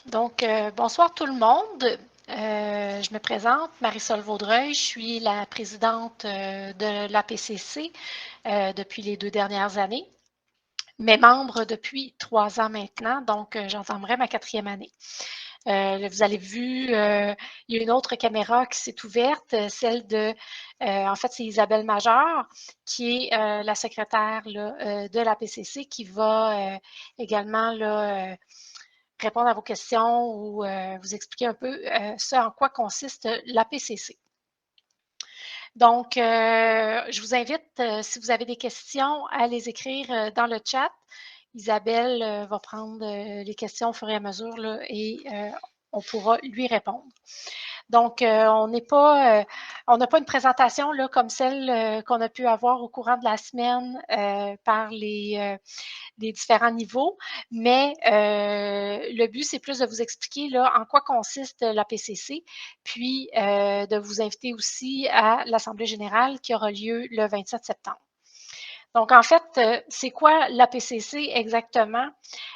Donc, bonsoir tout le monde. Je me présente, Marisol Vaudreuil. Je suis la présidente de l'APCC depuis les 2 dernières années, mais membre depuis 3 ans maintenant, donc j'entendrai ma 4e année. Vous avez vu, il y a une autre caméra qui s'est ouverte, celle de, en fait, c'est Isabelle Major, qui est la secrétaire là, de l'APCC, qui va également là, répondre à vos questions ou vous expliquer un peu ce en quoi consiste l'APCC. Donc, je vous invite, si vous avez des questions, à les écrire dans le chat. Isabelle va prendre les questions au fur et à mesure là, et on pourra lui répondre. Donc, on n'a pas une présentation là, comme celle qu'on a pu avoir au courant de la semaine par les différents niveaux, mais le but, c'est plus de vous expliquer là, en quoi consiste l'APCC, puis de vous inviter aussi à l'Assemblée générale qui aura lieu le 27 septembre. Donc, en fait, c'est quoi l'APCC exactement?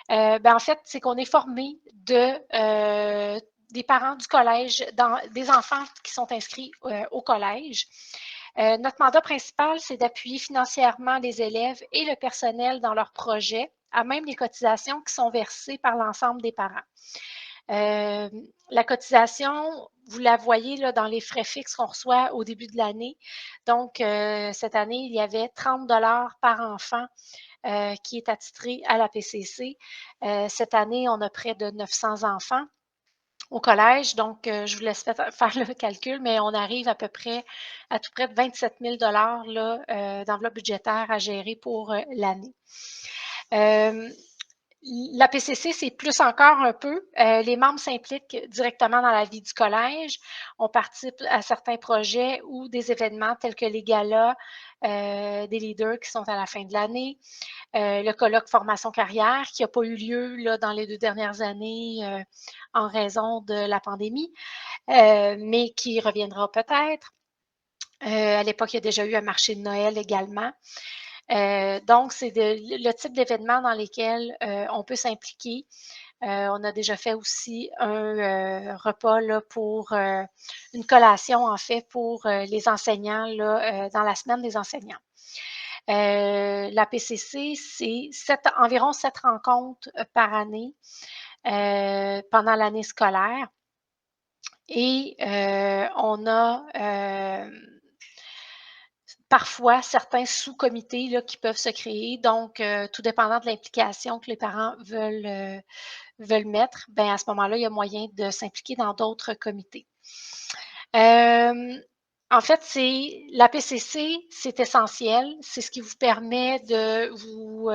En fait, c'est qu'on est formé des parents du collège, des enfants qui sont inscrits au collège. Notre mandat principal, c'est d'appuyer financièrement les élèves et le personnel dans leurs projets, à même les cotisations qui sont versées par l'ensemble des parents. La cotisation, vous la voyez là, dans les frais fixes qu'on reçoit au début de l'année. Donc, cette année, il y avait 30 par enfant qui est attitré à la PCC. Cette année, on a près de 900 enfants au collège. Donc, je vous laisse faire le calcul, mais on arrive à peu près à tout près de 27 000 d'enveloppe budgétaire à gérer pour l'année. La PCC, c'est plus encore un peu. Les membres s'impliquent directement dans la vie du collège. On participe à certains projets ou des événements tels que les galas des leaders qui sont à la fin de l'année, le colloque formation carrière qui n'a pas eu lieu là, dans les 2 dernières années en raison de la pandémie, mais qui reviendra peut-être. À l'époque, il y a déjà eu un marché de Noël également. Donc, c'est le type d'événement dans lesquels on peut s'impliquer. On a déjà fait aussi un repas là, pour une collation, en fait, pour les enseignants là, dans la semaine des enseignants. La PCC, c'est environ 7 rencontres par année pendant l'année scolaire. Et on a parfois certains sous-comités là, qui peuvent se créer. Donc, tout dépendant de l'implication que les parents veulent mettre, ben à ce moment-là, il y a moyen de s'impliquer dans d'autres comités. En fait, c'est la PCC, c'est essentiel. C'est ce qui vous permet de vous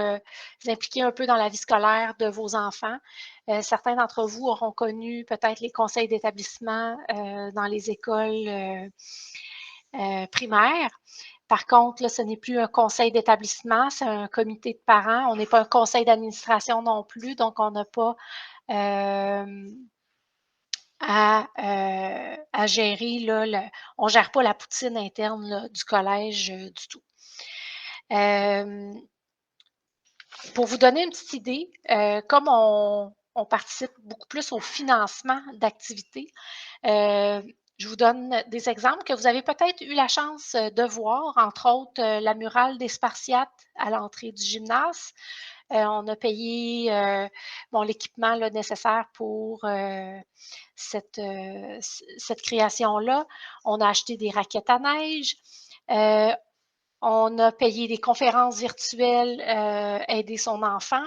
impliquer un peu dans la vie scolaire de vos enfants. Certains d'entre vous auront connu peut-être les conseils d'établissement dans les écoles primaires. Par contre, là, ce n'est plus un conseil d'établissement, c'est un comité de parents. On n'est pas un conseil d'administration non plus, donc on n'a pas à gérer, là, on ne gère pas la poutine interne là, du collège du tout. Pour vous donner une petite idée, comme on participe beaucoup plus au financement d'activités, je vous donne des exemples que vous avez peut-être eu la chance de voir, entre autres la murale des Spartiates à l'entrée du gymnase. On a payé l'équipement nécessaire pour cette création-là. On a acheté des raquettes à neige. On a payé des conférences virtuelles, aider son enfant.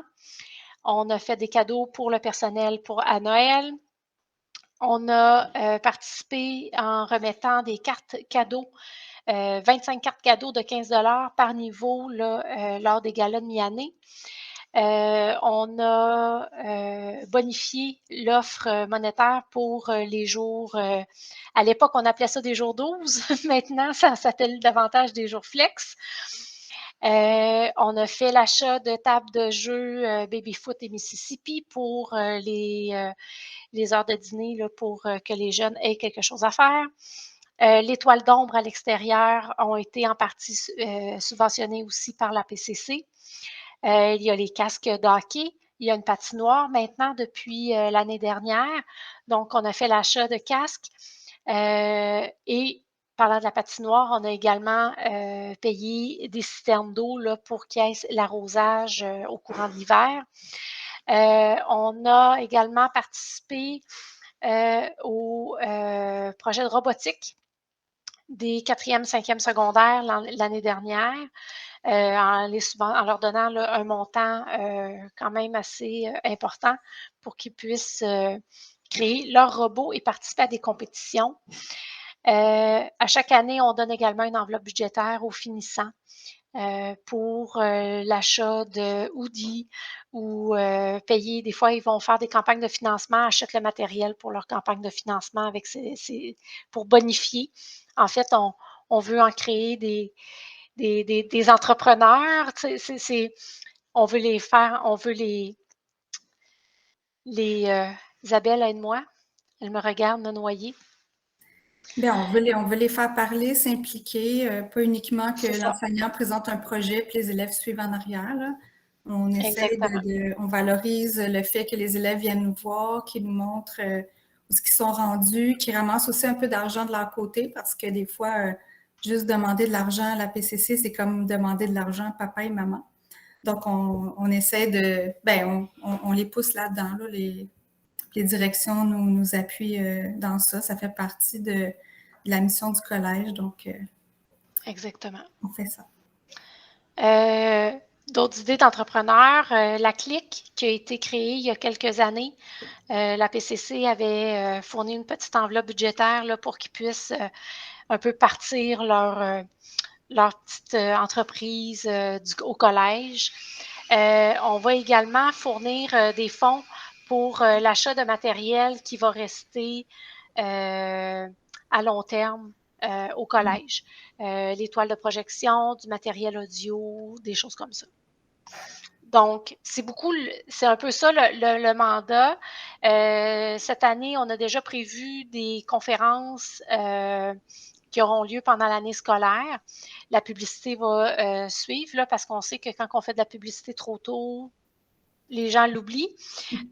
On a fait des cadeaux pour le personnel à Noël. On a participé en remettant des cartes cadeaux, 25 cartes cadeaux de 15 par niveau là, lors des galas de mi-année. On a bonifié l'offre monétaire pour les jours, à l'époque, on appelait ça des jours 12. Maintenant, ça s'appelle davantage des jours flex. On a fait l'achat de tables de jeu Babyfoot et Mississippi pour les heures de dîner là, pour que les jeunes aient quelque chose à faire. Les toiles d'ombre à l'extérieur ont été en partie subventionnées aussi par la PCC. Il y a les casques d'hockey, il y a une patinoire maintenant depuis l'année dernière. Donc, on a fait l'achat de casques. Et parlant de la patinoire, on a également payé des citernes d'eau pour qu'il y ait l'arrosage au courant de l'hiver. On a également participé au projet de robotique des 4e, 5e secondaires l'année dernière, en leur donnant là, un montant quand même assez important pour qu'ils puissent créer leur robot et participer à des compétitions. À chaque année, on donne également une enveloppe budgétaire aux finissants pour l'achat de hoodies ou payer. Des fois, ils vont faire des campagnes de financement, achètent le matériel pour leur campagne de financement pour bonifier. En fait, on veut en créer des entrepreneurs. On veut les faire, Isabelle, aide-moi. Elle me regarde me noyer. Bien, on veut les faire parler, s'impliquer, pas uniquement que l'enseignant présente un projet puis les élèves suivent en arrière. Là. On essaie on valorise le fait que les élèves viennent nous voir, qu'ils nous montrent où ils sont rendus, qu'ils ramassent aussi un peu d'argent de leur côté parce que des fois, juste demander de l'argent à la PCC, c'est comme demander de l'argent à papa et maman. Donc, on essaie on les pousse là-dedans, là, les directions nous appuient dans ça. Ça fait partie de la mission du collège. Donc, exactement. On fait ça. D'autres idées d'entrepreneurs, la CLIC qui a été créée il y a quelques années. La PCC avait fourni une petite enveloppe budgétaire là, pour qu'ils puissent un peu partir leur petite entreprise au collège. On va également fournir des fonds pour l'achat de matériel qui va rester à long terme au collège. Les toiles de projection, du matériel audio, des choses comme ça. Donc, c'est un peu ça le mandat. Cette année, on a déjà prévu des conférences qui auront lieu pendant l'année scolaire. La publicité va suivre là, parce qu'on sait que quand on fait de la publicité trop tôt, les gens l'oublient.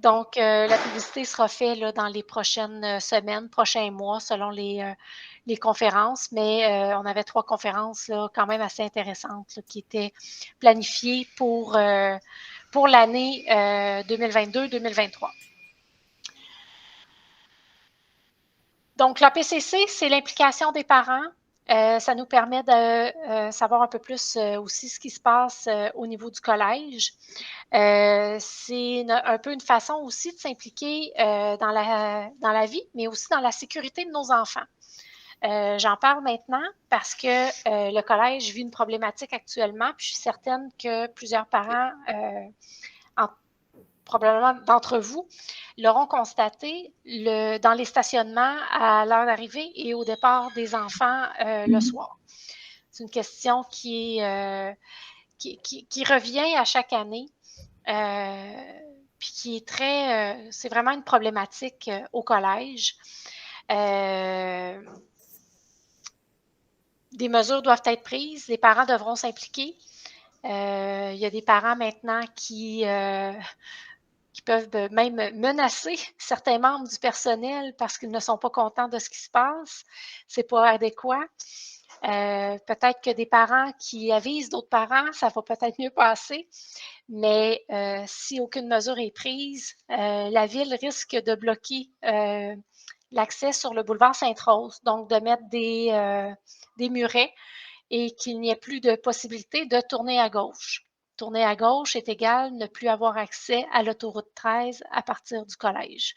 Donc, la publicité sera faite là, dans les prochaines semaines, prochains mois, selon les conférences. Mais on avait 3 conférences là, quand même assez intéressantes là, qui étaient planifiées pour l'année 2022-2023. Donc, la PCC, c'est l'implication des parents. Ça nous permet de savoir un peu plus aussi ce qui se passe au niveau du collège. C'est un peu une façon aussi de s'impliquer dans la vie, mais aussi dans la sécurité de nos enfants. J'en parle maintenant parce que le collège vit une problématique actuellement, puis je suis certaine que plusieurs parents, probablement d'entre vous, l'auront constaté dans les stationnements à l'heure d'arrivée et au départ des enfants le soir. C'est une question qui revient à chaque année. Puis qui est c'est vraiment une problématique au collège. Des mesures doivent être prises, les parents devront s'impliquer. Il y a des parents maintenant qui peuvent même menacer certains membres du personnel parce qu'ils ne sont pas contents de ce qui se passe. C'est pas adéquat. Peut-être que des parents qui avisent d'autres parents, ça va peut-être mieux passer. Mais si aucune mesure est prise, la ville risque de bloquer l'accès sur le boulevard Sainte-Rose, donc de mettre des murets et qu'il n'y ait plus de possibilité de tourner à gauche. Tourner à gauche est égal ne plus avoir accès à l'autoroute 13 à partir du collège.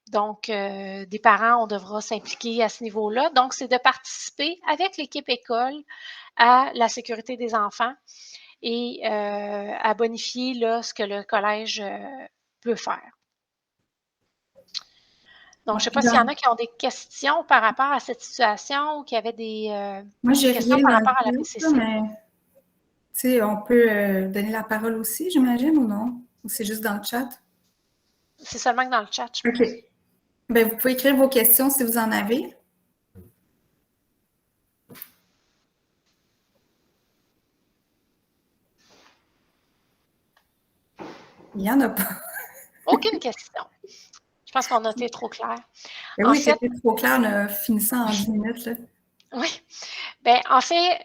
Donc, des parents, on devra s'impliquer à ce niveau-là. Donc, c'est de participer avec l'équipe école à la sécurité des enfants et à bonifier là, ce que le collège peut faire. Donc, je ne sais pas s'il y en a qui ont des questions par rapport à cette situation ou qui avaient des questions par rapport à la PCC. Mais, on peut donner la parole aussi, j'imagine, ou non? Ou c'est juste dans le chat? C'est seulement que dans le chat, je pense. OK. Bien, vous pouvez écrire vos questions si vous en avez. Il n'y en a pas. Aucune question. Je pense qu'on a été trop clair. Ben oui, c'était trop clair, on a fini ça en 10 minutes. Là. Oui. Bien, en fait,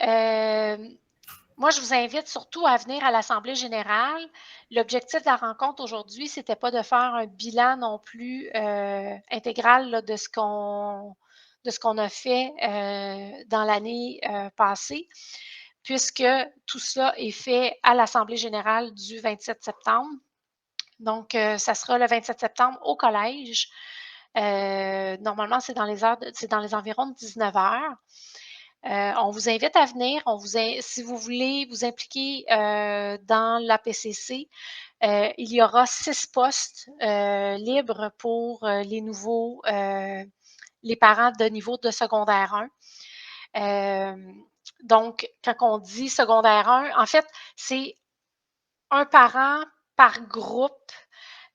moi, je vous invite surtout à venir à l'Assemblée générale. L'objectif de la rencontre aujourd'hui, ce n'était pas de faire un bilan non plus intégral là, de ce qu'on a fait dans l'année passée, puisque tout cela est fait à l'Assemblée générale du 27 septembre. Donc, ça sera le 27 septembre au collège. Normalement, c'est dans les environs de 19 heures. On vous invite à venir. Si vous voulez vous impliquer dans l'APCC, il y aura 6 postes libres pour les parents de niveau de secondaire 1. Donc, quand on dit secondaire 1, en fait, c'est un parent par groupe,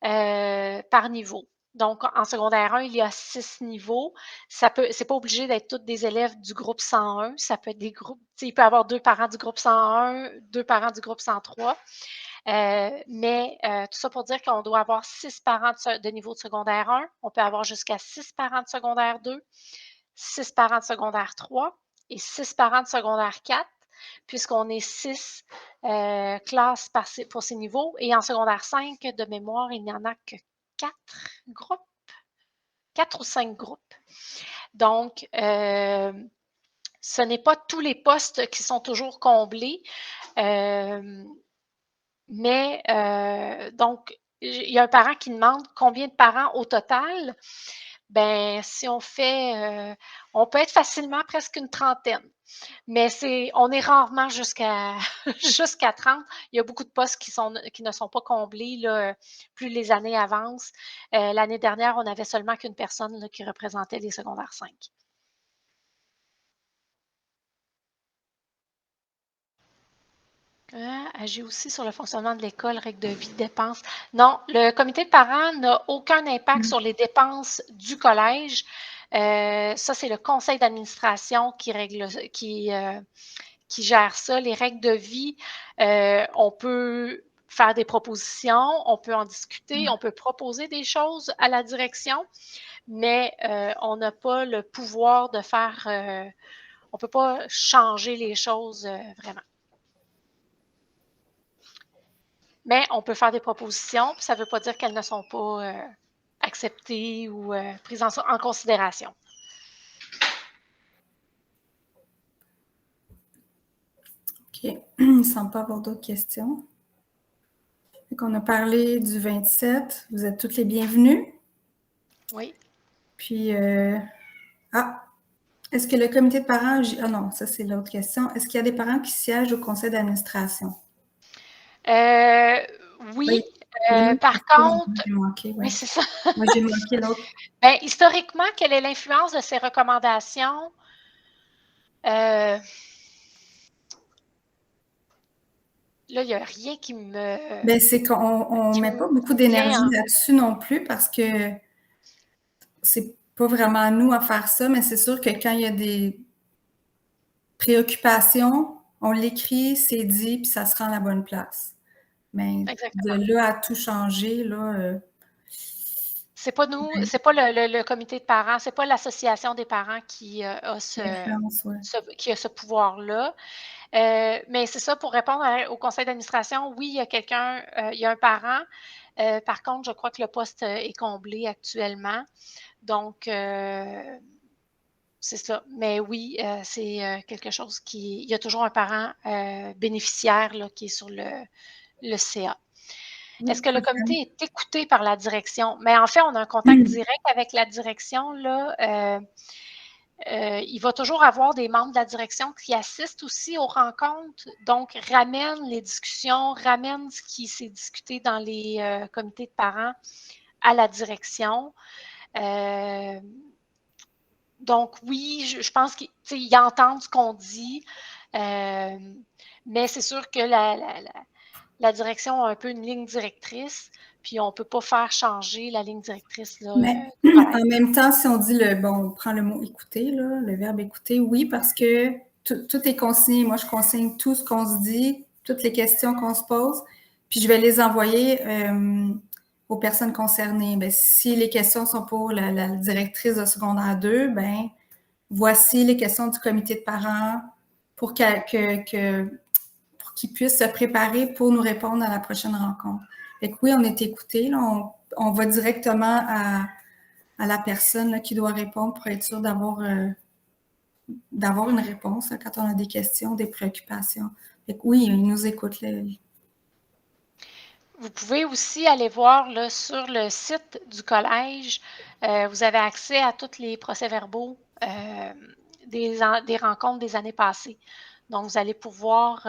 par niveau. Donc, en secondaire 1, il y a 6 niveaux. C'est pas obligé d'être tous des élèves du groupe 101. Ça peut être des groupes, il peut y avoir 2 parents du groupe 101, 2 parents du groupe 103. Mais tout ça pour dire qu'on doit avoir 6 parents de niveau de secondaire 1. On peut avoir jusqu'à 6 parents de secondaire 2, 6 parents de secondaire 3 et 6 parents de secondaire 4, puisqu'on est 6 classes pour ces niveaux. Et en secondaire 5, de mémoire, il n'y en a que 4 groupes, 4 ou 5 groupes. Donc, ce n'est pas tous les postes qui sont toujours comblés, mais donc, il y a un parent qui demande combien de parents au total. Ben, si on fait, on peut être facilement presque une trentaine. Mais on est rarement jusqu'à 30. Il y a beaucoup de postes qui ne sont pas comblés là, plus les années avancent. L'année dernière, on n'avait seulement qu'une personne là, qui représentait les secondaires 5. Agir aussi sur le fonctionnement de l'école, règles de vie, dépenses. Non, le comité de parents n'a aucun impact sur les dépenses du collège. Ça, c'est le conseil d'administration qui gère ça. Les règles de vie, on peut faire des propositions, on peut en discuter, on peut proposer des choses à la direction, mais on n'a pas le pouvoir de faire, on ne peut pas changer les choses vraiment. Mais on peut faire des propositions, puis ça ne veut pas dire qu'elles ne sont pas acceptées ou prises en considération. OK. Il ne semble pas avoir d'autres questions. Donc, on a parlé du 27. Vous êtes toutes les bienvenues. Oui. Puis, est-ce que le comité de parents... Ah non, ça, c'est l'autre question. Est-ce qu'il y a des parents qui siègent au conseil d'administration? Oui. Par contre... J'ai manqué, ouais. Oui, c'est ça. Moi, j'ai manqué l'autre. Bien, historiquement, quelle est l'influence de ces recommandations? Là, il n'y a rien qui me... Bien, c'est qu'on ne met pas beaucoup d'énergie là-dessus non plus parce que c'est pas vraiment à nous à faire ça, mais c'est sûr que quand il y a des préoccupations, on l'écrit, c'est dit, puis ça se rend à la bonne place. Mais Exactement. de là à tout changer, là... c'est pas nous, c'est pas le comité de parents, c'est pas l'association des parents qui a ce pouvoir-là. Mais c'est ça, pour répondre au conseil d'administration, oui, il y a quelqu'un, il y a un parent. Par contre, je crois que le poste est comblé actuellement. Donc, c'est ça. Mais oui, c'est quelque chose il y a toujours un parent bénéficiaire là, qui est sur le CA. Est-ce que le comité est écouté par la direction? Mais en fait, on a un contact direct avec la direction. Là. Il va toujours avoir des membres de la direction qui assistent aussi aux rencontres, donc ramènent les discussions, ramènent ce qui s'est discuté dans les comités de parents à la direction. Donc oui, je pense qu'ils entendent ce qu'on dit, mais c'est sûr que la direction a un peu une ligne directrice, puis on ne peut pas faire changer la ligne directrice. Là, mais en même temps, si on dit on prend le mot écouter, là, le verbe écouter, oui, parce que tout est consigné. Moi, je consigne tout ce qu'on se dit, toutes les questions qu'on se pose. Puis je vais les envoyer aux personnes concernées. Ben, si les questions sont pour la directrice de secondaire 2, ben voici les questions du comité de parents pour pour qu'ils puissent se préparer pour nous répondre à la prochaine rencontre. Fait que oui, on est écouté. On va directement à la personne là, qui doit répondre pour être sûr d'avoir une réponse là, quand on a des questions, des préoccupations. Fait que oui, ils nous écoutent. Vous pouvez aussi aller voir là, sur le site du collège, vous avez accès à tous les procès-verbaux des rencontres des années passées. Donc, vous allez pouvoir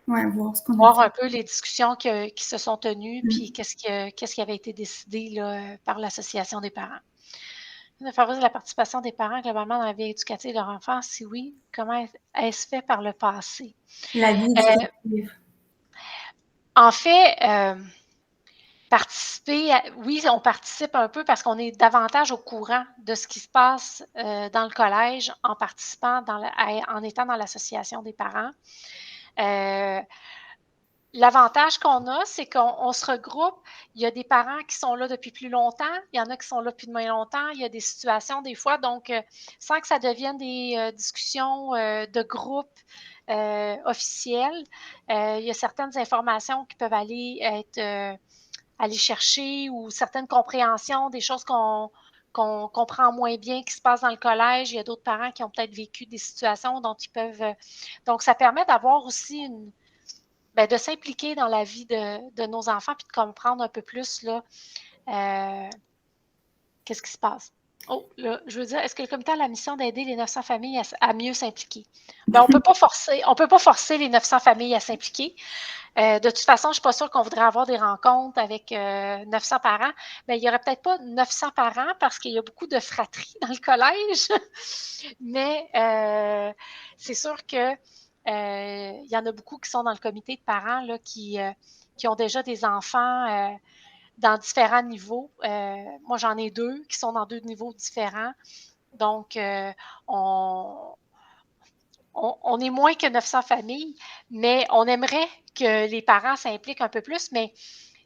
voir un peu les discussions qui se sont tenues, puis qu'est-ce qui avait été décidé là, par l'Association des parents. De favoriser la participation des parents globalement dans la vie éducative de leur enfant, si oui, comment est-ce fait par le passé? La vie éducative. En fait, oui, on participe un peu parce qu'on est davantage au courant de ce qui se passe dans le collège en participant, en étant dans l'association des parents. L'avantage qu'on a, c'est qu'on se regroupe. Il y a des parents qui sont là depuis plus longtemps, il y en a qui sont là depuis moins longtemps, il y a des situations des fois, donc sans que ça devienne des discussions de groupe officielles, il y a certaines informations qui peuvent aller chercher ou certaines compréhensions, des choses qu'on comprend moins bien qui se passent dans le collège. Il y a d'autres parents qui ont peut-être vécu des situations dont ils peuvent... Donc, ça permet d'avoir aussi de s'impliquer dans la vie de nos enfants puis de comprendre un peu plus là, qu'est-ce qui se passe. Oh, là, je veux dire, est-ce que le comité a la mission d'aider les 900 familles à mieux s'impliquer? On peut pas forcer les 900 familles à s'impliquer. De toute façon, je ne suis pas sûre qu'on voudrait avoir des rencontres avec 900 parents. Mais il n'y aurait peut-être pas 900 parents parce qu'il y a beaucoup de fratries dans le collège. Mais c'est sûr que il y en a beaucoup qui sont dans le comité de parents là, qui ont déjà des enfants dans différents niveaux. Moi, j'en ai 2 qui sont dans 2 niveaux différents. Donc, on est moins que 900 familles, mais on aimerait que les parents s'impliquent un peu plus, mais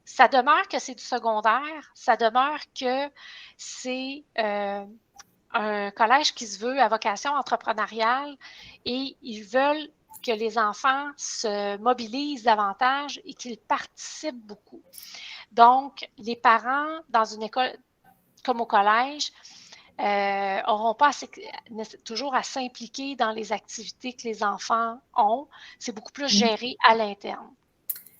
ça demeure que c'est du secondaire, ça demeure que c'est un collège qui se veut à vocation entrepreneuriale et ils veulent que les enfants se mobilisent davantage et qu'ils participent beaucoup. Donc, les parents, dans une école comme au collège, n'auront pas toujours à s'impliquer dans les activités que les enfants ont. C'est beaucoup plus géré à l'interne.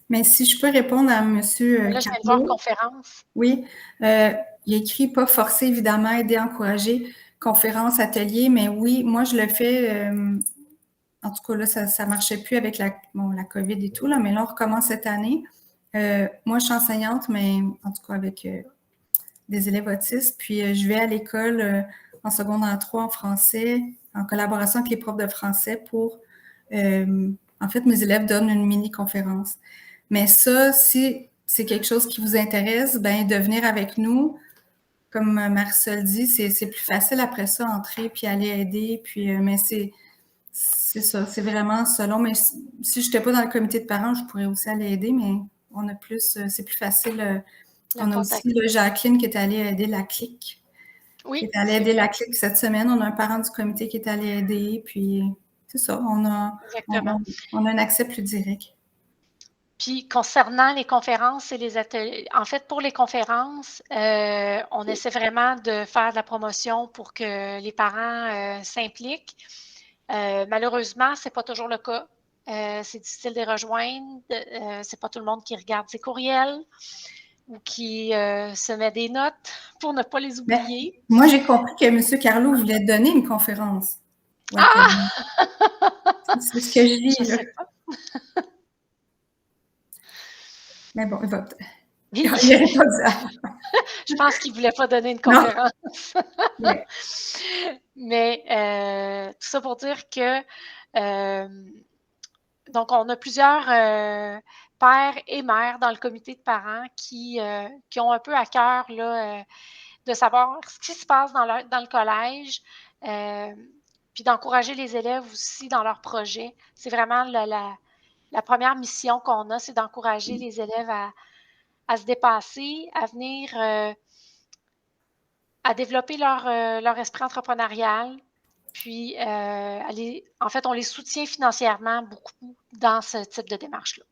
Mais si je peux répondre à M. Là, je viens de voir conférence. Oui, il a écrit pas forcer, évidemment, aider, encourager, conférence, atelier, mais oui, moi, je le fais. En tout cas, là, ça ne marchait plus avec la COVID et tout, là, mais là, on recommence cette année. Moi, je suis enseignante, mais en tout cas avec des élèves autistes. Puis, je vais à l'école en secondaire 3 en français, en collaboration avec les profs de français pour... en fait, mes élèves donnent une mini-conférence. Mais ça, si c'est quelque chose qui vous intéresse, ben de venir avec nous. Comme Marisol dit, c'est plus facile après ça, entrer puis aller aider. Puis, mais c'est ça, c'est vraiment selon. Mais si je n'étais pas dans le comité de parents, je pourrais aussi aller aider, mais on a plus, c'est plus facile. On a aussi Jacqueline qui est allée aider la clique. Oui. Qui est allée aider la clique cette semaine. On a un parent du comité qui est allé aider. Puis, c'est ça, on a un accès plus direct. Puis, concernant les conférences et les ateliers, en fait, pour les conférences, on essaie vraiment de faire de la promotion pour que les parents s'impliquent. Malheureusement, ce n'est pas toujours le cas. C'est difficile de les rejoindre. C'est pas tout le monde qui regarde ses courriels ou qui se met des notes pour ne pas les oublier. Mais, moi, j'ai compris que M. Carlo voulait donner une conférence. Ouais, c'est ce que je lis. Je sais pas. Mais bon, il va Je pense qu'il ne voulait pas donner une conférence. Mais tout ça pour dire que donc, on a plusieurs pères et mères dans le comité de parents qui ont un peu à cœur là, de savoir ce qui se passe dans le collège, puis d'encourager les élèves aussi dans leurs projets. C'est vraiment la première mission qu'on a, c'est d'encourager les élèves à se dépasser, à venir à développer leur esprit entrepreneurial. Puis, en fait, on les soutient financièrement beaucoup dans ce type de démarche-là.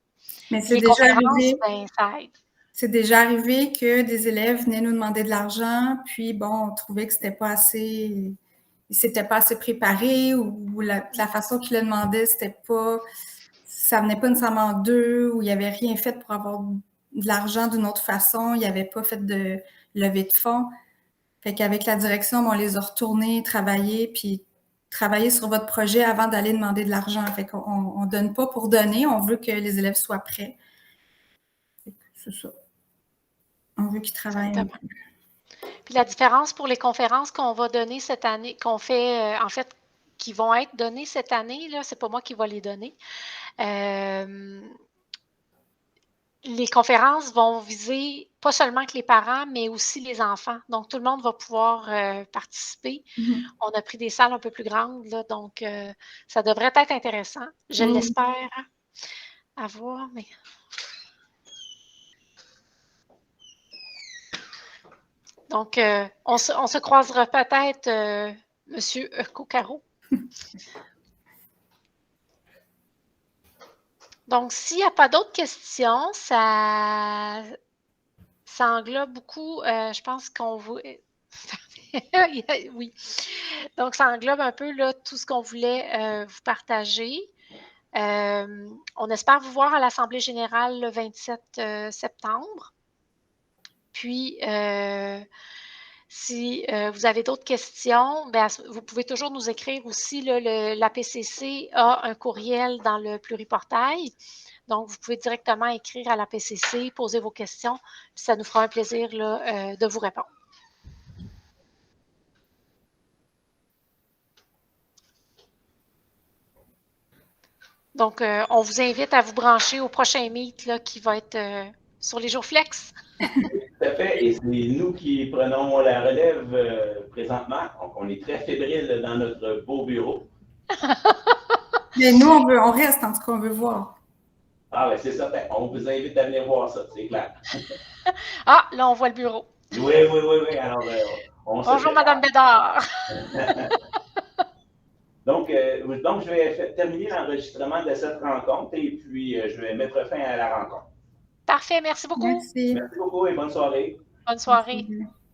Mais Puis c'est les déjà conférences, arrivé. ben, ça aide. C'est déjà arrivé que des élèves venaient nous demander de l'argent, puis bon, on trouvait que c'était pas assez, ils s'étaient pas assez préparés ou la façon qu'ils le demandaient, c'était pas, ça venait pas nécessairement d'eux ou ils n'avaient rien fait pour avoir de l'argent d'une autre façon, ils n'avaient pas fait de levée de fonds. Fait qu'avec la direction, on les a retournés travailler, puis travailler sur votre projet avant d'aller demander de l'argent. Fait qu'on donne pas pour donner, on veut que les élèves soient prêts. C'est ça. On veut qu'ils travaillent un peu. Puis la différence pour les conférences qu'on va donner cette année, qu'on fait, en fait, qui vont être données cette année, là, c'est pas moi qui va les donner. Les conférences vont viser pas seulement que les parents, mais aussi les enfants. Donc, tout le monde va pouvoir participer. On a pris des salles un peu plus grandes, là, donc ça devrait être intéressant. Je l'espère. À voir, mais... Donc, on se croisera peut-être, Monsieur Coccaro. Donc, s'il n'y a pas d'autres questions, ça englobe beaucoup, je pense qu'on veut... Oui. Donc, ça englobe un peu là, tout ce qu'on voulait vous partager. On espère vous voir à l'Assemblée générale le 27 septembre. Puis, si vous avez d'autres questions, bien, vous pouvez toujours nous écrire aussi. L'APCC a un courriel dans le pluriportail. Donc, vous pouvez directement écrire à l'APCC, poser vos questions, puis ça nous fera un plaisir là, de vous répondre. Donc, on vous invite à vous brancher au prochain meet là, qui va être sur les jours flex. Tout à fait, et c'est nous qui prenons la relève présentement. Donc, on est très fébrile dans notre beau bureau. Mais nous, on reste, en tout cas, on veut voir. Ah, ben c'est certain. On vous invite à venir voir ça, c'est clair. Ah, là, on voit le bureau. Oui. Alors, on Bonjour, Madame Bédard. Donc, je vais terminer l'enregistrement de cette rencontre et puis je vais mettre fin à la rencontre. Parfait, merci beaucoup. Merci. Merci beaucoup et bonne soirée. Bonne soirée. Merci.